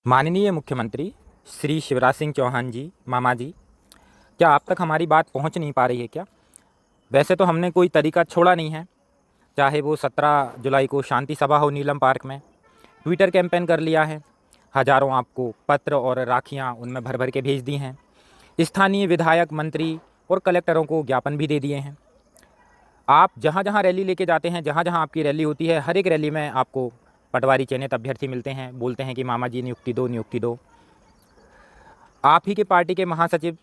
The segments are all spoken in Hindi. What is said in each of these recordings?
माननीय मुख्यमंत्री श्री शिवराज सिंह चौहान जी, मामा जी, क्या आप तक हमारी बात पहुंच नहीं पा रही है क्या? वैसे तो हमने कोई तरीका छोड़ा नहीं है, चाहे वो 17 जुलाई को शांति सभा हो नीलम पार्क में, ट्विटर कैंपेन कर लिया है, हज़ारों आपको पत्र और राखियां उनमें भर भर के भेज दी हैं, स्थानीय विधायक, मंत्री और कलेक्टरों को ज्ञापन भी दे दिए हैं। आप जहाँ जहाँ रैली लेके जाते हैं, जहाँ जहाँ आपकी रैली होती है, हर एक रैली में आपको पटवारी चयनित अभ्यर्थी मिलते हैं, बोलते हैं कि मामा जी नियुक्ति दो, नियुक्ति दो। आप ही के पार्टी के महासचिव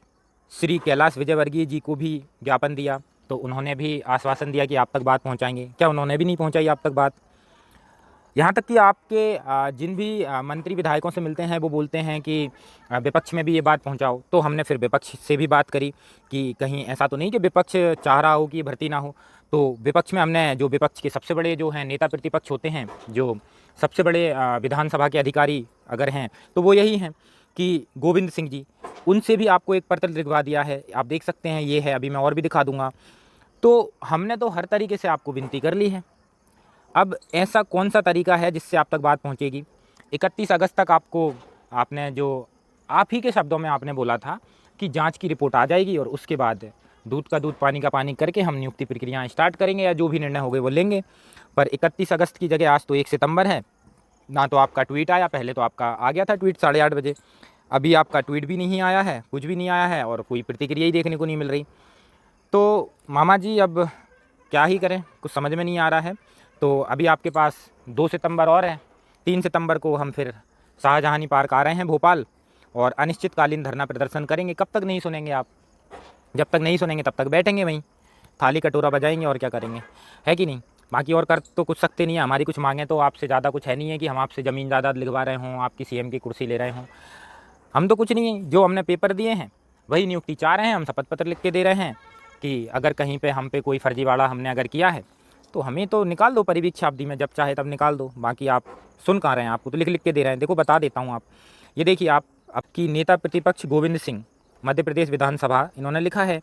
श्री कैलाश विजयवर्गीय जी को भी ज्ञापन दिया, तो उन्होंने भी आश्वासन दिया कि आप तक बात पहुंचाएंगे। क्या उन्होंने भी नहीं पहुंचाई आप तक बात? यहाँ तक कि आपके जिन भी मंत्री विधायकों से मिलते हैं वो बोलते हैं कि विपक्ष में भी ये बात पहुंचाओ। तो हमने फिर विपक्ष से भी बात करी कि कहीं ऐसा तो नहीं कि विपक्ष चाह रहा हो कि भर्ती ना हो। तो विपक्ष में हमने, जो विपक्ष के सबसे बड़े जो हैं नेता प्रतिपक्ष होते हैं, जो सबसे बड़े विधानसभा के अधिकारी अगर हैं, तो वो यही हैं कि गोविंद सिंह जी, उनसे भी आपको एक पत्र लिखवा दिया है। आप देख सकते हैं, ये है, अभी मैं और भी दिखा दूंगा। तो हमने तो हर तरीके से आपको विनती कर ली है। अब ऐसा कौन सा तरीका है जिससे आप तक बात पहुंचेगी? 31 अगस्त तक आपको, आपने जो आप ही के शब्दों में आपने बोला था कि जांच की रिपोर्ट आ जाएगी और उसके बाद दूध का दूध पानी का पानी करके हम नियुक्ति प्रक्रियाएं स्टार्ट करेंगे या जो भी निर्णय हो गए वो लेंगे। पर 31 अगस्त की जगह आज तो 1 सितंबर है। ना तो आपका ट्वीट आया, पहले तो आपका आ गया था ट्वीट 8:30 बजे, अभी आपका ट्वीट भी नहीं आया है, कुछ भी नहीं आया है और कोई प्रतिक्रिया ही देखने को नहीं मिल रही। तो मामा जी अब क्या ही करें, कुछ समझ में नहीं आ रहा है। तो अभी आपके पास 2 सितंबर और है, 3 सितंबर को हम फिर शाहजहानी पार्क आ रहे हैं भोपाल और अनिश्चितकालीन धरना प्रदर्शन करेंगे। कब तक नहीं सुनेंगे आप? जब तक नहीं सुनेंगे तब तक बैठेंगे वहीं, थाली कटोरा बजाएंगे और क्या करेंगे, है कि नहीं? बाकी और कर तो कुछ सकते नहीं है। हमारी कुछ मांगें तो आपसे ज़्यादा कुछ है नहीं है कि हम आपसे ज़मीन जायदाद लिखवा रहे हों, आपकी सीएम की कुर्सी ले रहे हों। हम तो कुछ नहीं है, जो हमने पेपर दिए हैं वही नियुक्ति चाह रहे हैं। हम शपथ पत्र लिख के दे रहे हैं कि अगर कहीं पे हम पे कोई फर्जीवाड़ा हमने अगर किया है तो हमें तो निकाल दो परिवीक्षा अवधि में, जब चाहे तब निकाल दो। बाकी आप सुन कहाँ रहे हैं, आपको तो लिख लिख के दे रहे हैं। देखो बता देता हूँ, आप ये देखिए, आप आपकी नेता प्रतिपक्ष गोविंद सिंह, मध्य प्रदेश विधानसभा, इन्होंने लिखा है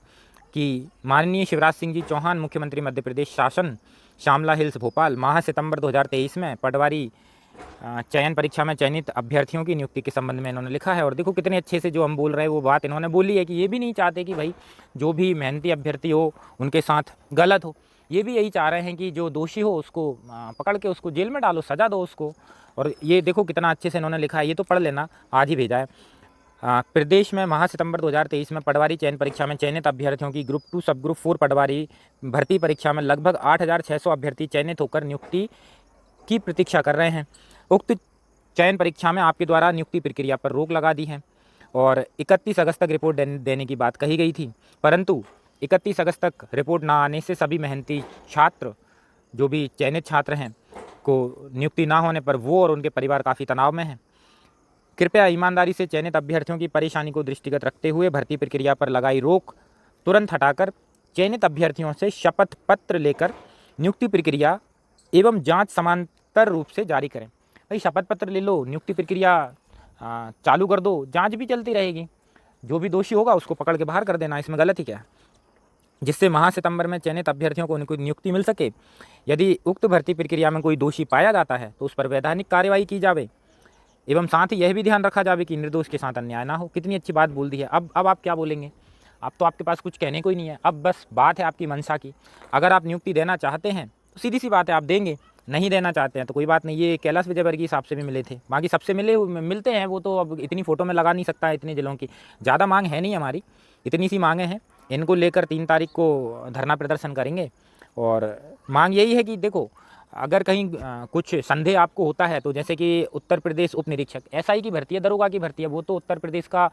कि माननीय शिवराज सिंह जी चौहान, मुख्यमंत्री मध्य प्रदेश शासन, श्यामला हिल्स भोपाल, माह सितंबर 2023 में पटवारी चयन परीक्षा में चयनित अभ्यर्थियों की नियुक्ति के संबंध में इन्होंने लिखा है। और देखो कितने अच्छे से जो हम बोल रहे हैं वो बात इन्होंने बोली है कि ये भी नहीं चाहते कि भाई जो भी मेहनती अभ्यर्थी हो उनके साथ गलत हो। ये भी यही चाह रहे हैं कि जो दोषी हो उसको पकड़ के उसको जेल में डालो, सजा दो उसको। और ये देखो कितना अच्छे से इन्होंने लिखा है, ये तो पढ़ लेना, आज ही भेजा है। प्रदेश में माह सितंबर 2023 में पटवारी चयन परीक्षा में चयनित अभ्यर्थियों की ग्रुप 2 सब ग्रुप 4 पटवारी भर्ती परीक्षा में लगभग 8,600 अभ्यर्थी चयनित होकर नियुक्ति की प्रतीक्षा कर रहे हैं। उक्त चयन परीक्षा में आपके द्वारा नियुक्ति प्रक्रिया पर रोक लगा दी है और 31 अगस्त तक रिपोर्ट देने की बात कही गई थी, परंतु 31 अगस्त तक रिपोर्ट ना आने से सभी मेहनती छात्र, जो भी चयनित छात्र हैं, को नियुक्ति ना होने पर वो और उनके परिवार काफ़ी तनाव में हैं। कृपया ईमानदारी से चयनित अभ्यर्थियों की परेशानी को दृष्टिगत रखते हुए भर्ती प्रक्रिया पर लगाई रोक तुरंत हटाकर चयनित अभ्यर्थियों से शपथ पत्र लेकर नियुक्ति प्रक्रिया एवं जांच समांतर रूप से जारी करें। भाई शपथ पत्र ले लो, नियुक्ति प्रक्रिया चालू कर दो, जांच भी चलती रहेगी, जो भी दोषी होगा उसको पकड़ के बाहर कर देना, इसमें गलत ही क्या है? जिससे माह सितंबर में चयनित अभ्यर्थियों को उनको नियुक्ति मिल सके। यदि उक्त भर्ती प्रक्रिया में कोई दोषी पाया जाता है तो उस पर वैधानिक कार्यवाही की जावे एवं साथ ही यह भी ध्यान रखा जावे कि निर्दोष के साथ अन्याय ना हो। कितनी अच्छी बात बोल दी है। अब आप क्या बोलेंगे? अब तो आपके पास कुछ कहने को ही नहीं है। अब बस बात है आपकी मंशा की। अगर आप नियुक्ति देना चाहते हैं तो सीधी सी बात है, आप देंगे। नहीं देना चाहते हैं तो कोई बात नहीं। ये कैलाश विजयवर्गीय साहब से भी मिले थे, बाकी सबसे मिलते हैं वो तो अब इतनी फ़ोटो में लगा नहीं सकता है इतने जिलों की। ज़्यादा मांग है नहीं हमारी, इतनी सी मांगें हैं। इनको लेकर 3 तारीख को धरना प्रदर्शन करेंगे और मांग यही है कि देखो, अगर कहीं कुछ संदेह आपको होता है तो जैसे कि उत्तर प्रदेश उप निरीक्षक एसआई की भर्ती है, दरोगा की भर्ती है, वो तो उत्तर प्रदेश का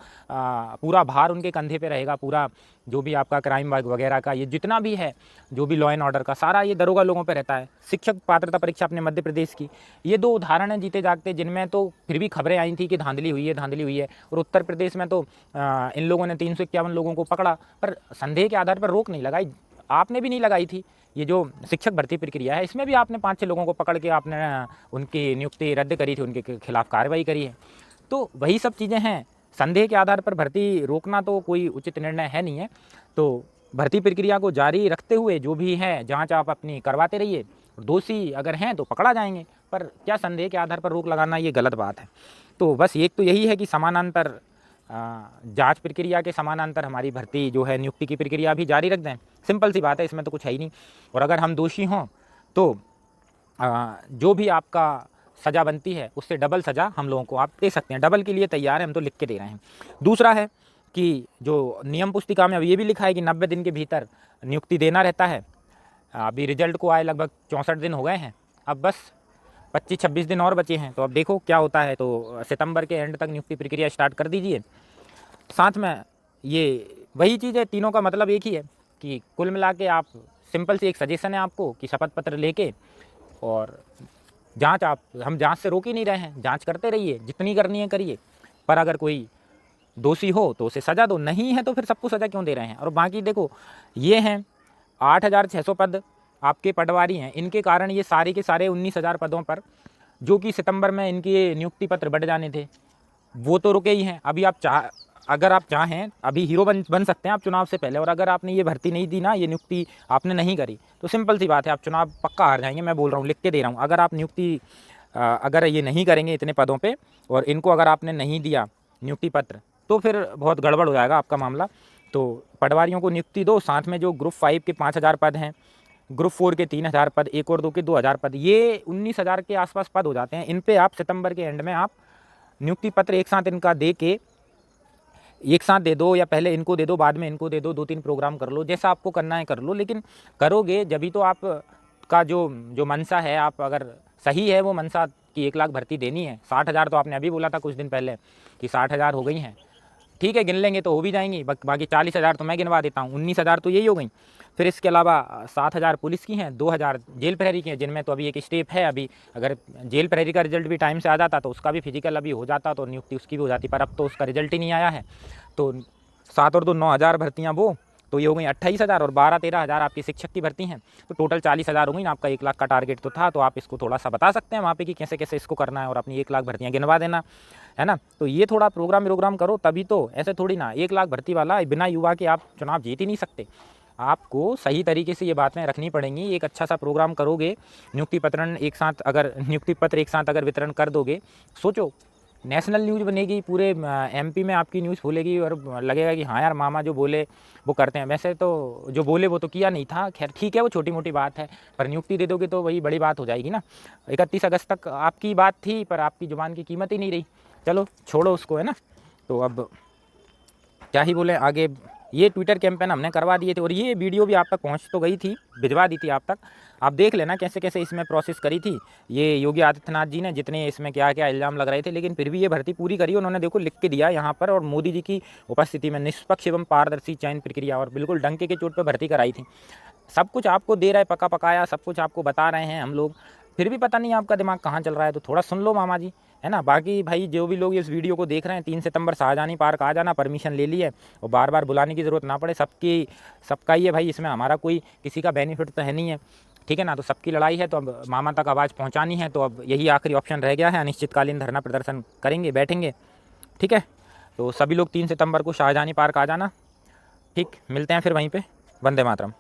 पूरा भार उनके कंधे पे रहेगा। पूरा जो भी आपका क्राइम वगैरह का ये जितना भी है, जो भी लॉ एंड ऑर्डर का सारा, ये दरोगा लोगों पे रहता है। शिक्षक पात्रता परीक्षा अपने मध्य प्रदेश की, ये 2 उदाहरण हैं जीते जागते, जिनमें तो फिर भी खबरें आई थी कि धांधली हुई है, धांधली हुई है। और उत्तर प्रदेश में तो इन लोगों ने 351 लोगों को पकड़ा, पर संदेह के आधार पर रोक नहीं लगाई। आपने भी नहीं लगाई थी। ये जो शिक्षक भर्ती प्रक्रिया है इसमें भी आपने 5-6 लोगों को पकड़ के आपने उनकी नियुक्ति रद्द करी थी, उनके खिलाफ कार्रवाई करी है। तो वही सब चीज़ें हैं। संदेह के आधार पर भर्ती रोकना तो कोई उचित निर्णय है नहीं है। तो भर्ती प्रक्रिया को जारी रखते हुए जो भी है जांच आप अपनी करवाते रहिए। दोषी अगर हैं तो पकड़ा जाएंगे, पर क्या संदेह के आधार पर रोक लगाना ये गलत बात है। तो तो बस एक तो यही है कि समानांतर जांच प्रक्रिया के समानांतर हमारी भर्ती जो है नियुक्ति की प्रक्रिया भी जारी रख दें। सिंपल सी बात है, इसमें तो कुछ है ही नहीं। और अगर हम दोषी हों तो जो भी आपका सज़ा बनती है उससे डबल सज़ा हम लोगों को आप दे सकते हैं। डबल के लिए तैयार है, हम तो लिख के दे रहे हैं। दूसरा है कि जो नियम पुस्तिका में अब ये भी लिखा है कि 90 दिन के भीतर नियुक्ति देना रहता है। अभी रिजल्ट को आए लगभग 64 दिन हो गए हैं, अब बस 25-26 दिन और बचे हैं। तो अब देखो क्या होता है। तो सितंबर के एंड तक नियुक्ति प्रक्रिया स्टार्ट कर दीजिए। साथ में ये वही चीज़ है, तीनों का मतलब एक ही है कि कुल मिला के आप सिंपल सी एक सजेशन है आपको कि शपथ पत्र लेके और जांच हम जांच से रोक ही नहीं रहे हैं, जांच करते रहिए, जितनी करनी है करिए। पर अगर कोई दोषी हो तो उसे सज़ा दो, नहीं है तो फिर सबको सज़ा क्यों दे रहे हैं। और बाकी देखो ये हैं 8,600 पद आपके पटवारी हैं, इनके कारण ये सारे के सारे 19,000 पदों पर जो कि सितंबर में इनके नियुक्ति पत्र बढ़ जाने थे वो तो रुके ही हैं। अभी अगर आप चाहें अभी हीरो बन सकते हैं आप चुनाव से पहले। और अगर आपने ये भर्ती नहीं दी ना, ये नियुक्ति आपने नहीं करी, तो सिंपल सी बात है आप चुनाव पक्का हार जाएंगे। मैं बोल रहा हूँ, लिख के दे रहा हूँ। अगर आप नियुक्ति अगर ये नहीं करेंगे इतने पदों पे और इनको अगर आपने नहीं दिया नियुक्ति पत्र तो फिर बहुत गड़बड़ हो जाएगा आपका मामला। तो पटवारियों को नियुक्ति दो। साथ में जो ग्रुप 5 के 5,000 पद हैं, ग्रुप 4 के 3,000 पद, 1 और 2 के 2,000 पद, ये 19,000 के आसपास पद हो जाते हैं। इन पे आप सितंबर के एंड में आप नियुक्ति पत्र एक साथ इनका दे के एक साथ दे दो, या पहले इनको दे दो बाद में इनको दे दो, 2-3 प्रोग्राम कर लो, जैसा आपको करना है कर लो। लेकिन करोगे जभी तो आप का जो मंशा है, आप अगर सही है वो मंशा कि 1 लाख भर्ती देनी है। 60,000 तो आपने अभी बोला था कुछ दिन पहले कि 60,000 हो गई हैं, ठीक है, गिन लेंगे तो हो भी जाएंगी। बाकी 40,000 तो मैं गिनवा देता हूँ, 19,000 तो यही हो गई। फिर इसके अलावा 7,000 पुलिस की हैं, 2,000 जेल प्रहरी की हैं, जिनमें तो अभी एक स्टेप है। अभी अगर जेल प्रहरी का रिजल्ट भी टाइम से आ जाता तो उसका भी फिजिकल अभी हो जाता तो नियुक्ति उसकी भी हो जाती, पर अब तो उसका रिजल्ट ही नहीं आया है। तो 7 और 2 9,000 भर्तियाँ वो, तो ये हो गई 28,000 और 12-13,000 आपकी शिक्षक की भर्ती हैं, तो टोटल 40,000 हो गई ना। आपका 1 लाख का टारगेट तो था, तो आप इसको थोड़ा सा बता सकते हैं वहाँ पे कि कैसे कैसे इसको करना है और अपनी 1 लाख भर्तियाँ गिनवा देना है ना। तो ये थोड़ा प्रोग्राम करो तभी तो, ऐसे थोड़ी ना 1 लाख भर्ती वाला बिना युवा के आप चुनाव जीत ही नहीं सकते। आपको सही तरीके से ये बातें रखनी पड़ेंगी। एक अच्छा सा प्रोग्राम करोगे, नियुक्ति पत्र एक साथ अगर वितरण कर दोगे, सोचो नेशनल न्यूज़ बनेगी, पूरे एमपी में आपकी न्यूज़ फूलेगी और लगेगा कि हाँ यार मामा जो बोले वो करते हैं। वैसे तो जो बोले वो तो किया नहीं था, खैर ठीक है वो छोटी मोटी बात है, पर नियुक्ति दे दोगे तो वही बड़ी बात हो जाएगी ना। 31 अगस्त तक आपकी बात थी पर आपकी ज़ुबान की कीमत ही नहीं रही। चलो छोड़ो उसको, है ना। तो अब क्या ही बोले आगे। ये ट्विटर कैंपेन हमने करवा दिए थे और ये वीडियो भी आप तक पहुंच तो गई थी, भिजवा दी थी आप तक। आप देख लेना कैसे कैसे इसमें प्रोसेस करी थी ये योगी आदित्यनाथ जी ने, जितने इसमें क्या क्या इल्ज़ाम लग रहे थे, लेकिन फिर भी ये भर्ती पूरी करी उन्होंने। देखो लिख के दिया यहाँ पर, और मोदी जी की उपस्थिति में निष्पक्ष एवं पारदर्शी चयन प्रक्रिया, और बिल्कुल डंके के चोट पर भर्ती कराई थी। सब कुछ आपको दे रहा है पका पकाया, सब कुछ आपको बता रहे हैं हम लोग, फिर भी पता नहीं आपका दिमाग कहाँ चल रहा है। तो थोड़ा सुन लो मामा जी, है ना। बाकी भाई जो भी लोग इस वीडियो को देख रहे हैं, 3 सितंबर शाहजहानी पार्क आ जाना, परमिशन ले लिए और बार बार बुलाने की ज़रूरत ना पड़े। सबका ही है भाई, इसमें हमारा कोई किसी का बेनिफिट तो है नहीं है, ठीक है ना। तो सबकी लड़ाई है, तो अब मामा तक आवाज़ पहुँचानी है, तो अब यही आखिरी ऑप्शन रह गया है। अनिश्चितकालीन धरना प्रदर्शन करेंगे, बैठेंगे, ठीक है। तो सभी लोग 3 सितंबर को शाहजहानी पार्क आ जाना, ठीक। मिलते हैं फिर वहीं पर। वंदे मातरम।